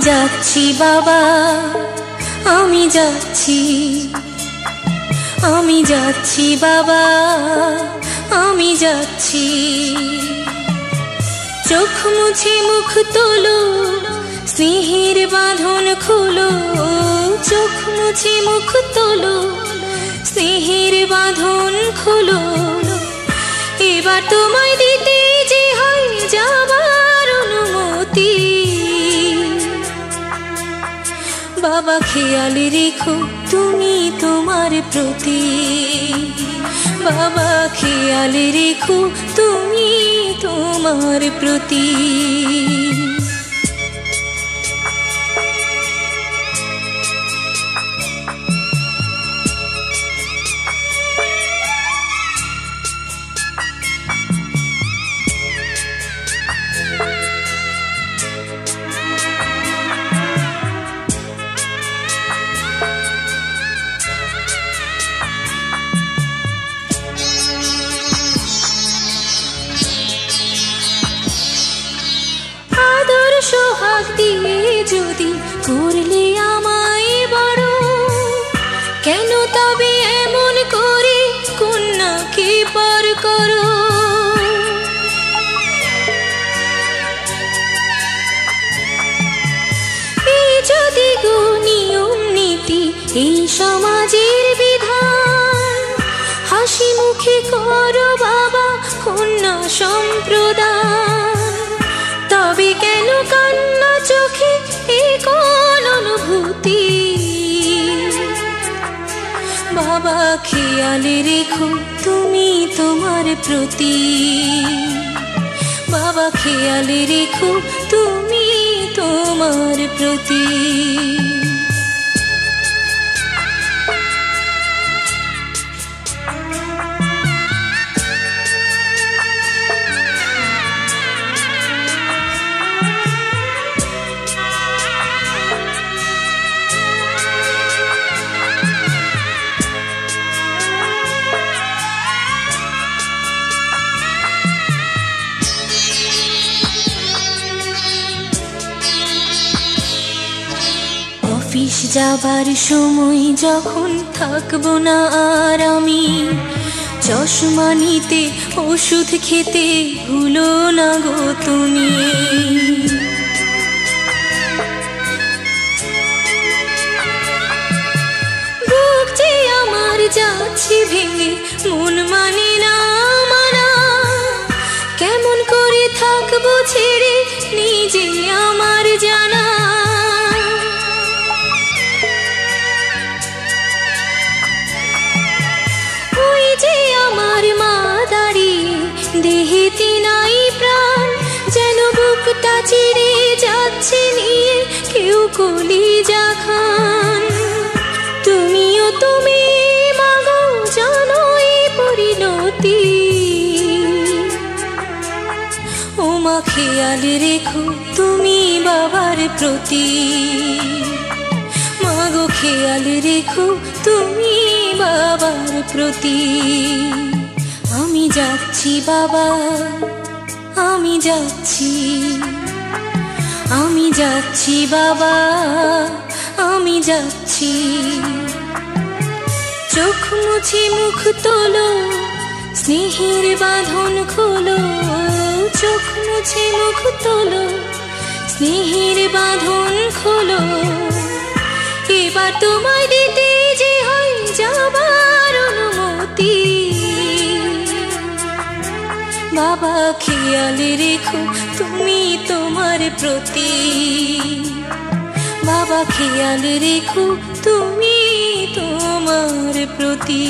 যাচ্ছি বাবা, আমি যাচ্ছি, আমি যাচ্ছি বাবা, আমি যাচ্ছি। চোখ মুছে মুখ তোলো, স্নেহের বাঁধন খোলো। চোখ মুছে মুখ তোলো, স্নেহের বাঁধন খোলো। এবার তোমায় দিতে যে হয় যাবার অনুমতি। বাবা খেয়াল রেখো তুমি তোমার প্রতি, বাবা খেয়াল রেখো তুমি তোমার প্রতি। সোহাগ দিয়ে যদি করলে আমায় বড়, কেন তবে এমন করে কন্যাকে পর করো? এই যদি গো নিয়ম নীতি, এই সমাজের বিধান, হাসি মুখে করো বাবা কন্যা সম্প্রদান। তবে কেন কান্না চোখে এ কোন অনুভূতি? বাবা খেয়াল রেখো তুমি তোমার প্রতি, বাবা খেয়াল রেখো তুমি তোমার প্রতি। অফিস যাবার সময় যখন থাকবো না আর আমি, চশমা নিতে ওষুধ খেতে ভুলো না গো তুমি। বুক যে আমার যাচ্ছে ভেঙে, মন মানে না মানা। কেমন করে থাকবো ছেড়ে নিজে আমার জানা। দেহেতে নাই প্রাণ, যেন বুকটা চিড়ে যাচ্ছে নিয়ে কেউ কলিজা খান। তুমিও তুমি মাগো জানো এই পরিণতি। ও মা খেয়াল রেখো তুমি বাবার প্রতি, মাগো খেয়াল রেখো তুমি বাবার প্রতি। আমি যাচ্ছি বাবা, আমি যাচ্ছি, আমি যাচ্ছি বাবা, আমি যাচ্ছি। চোখ মুছে মুখ তোলো, স্নেহের বাঁধন খোলো। চোখ মুছে মুখ তোলো, স্নেহের বাঁধন খোলো। এবার তোমায় দিতে যে হয় যাবার অনুমতি। বাবা খেয়াল রেখো তুমি তোমার প্রতি, বাবা খেয়াল রেখো তুমি তোমার প্রতি।